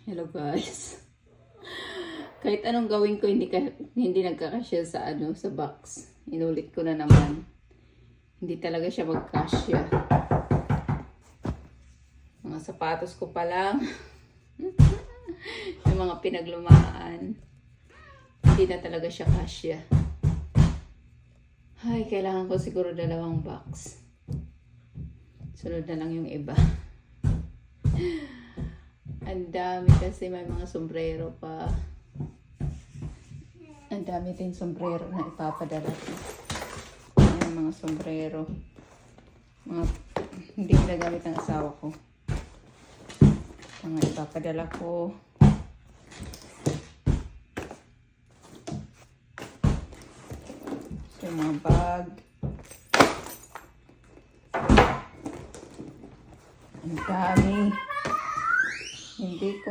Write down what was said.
Hello guys. Kahit anong gawin ko hindi nagkakasya sa sa box. Inulit ko na naman. Hindi talaga siya magkasya. Mga sapatos ko pa lang. Yung mga pinaglumaan. Hindi na talaga siya kasya. Ay, kailangan ko siguro 2 box. Sunod na lang yung iba. Ang dami kasi may mga sombrero pa. Ang dami din sombrero na ipapadala ko. Ayan, mga sombrero. Mga hindi ginagamit ng asawa ko. Mga ipapadala ko. So, mga bag. Ang dami. Hindi ko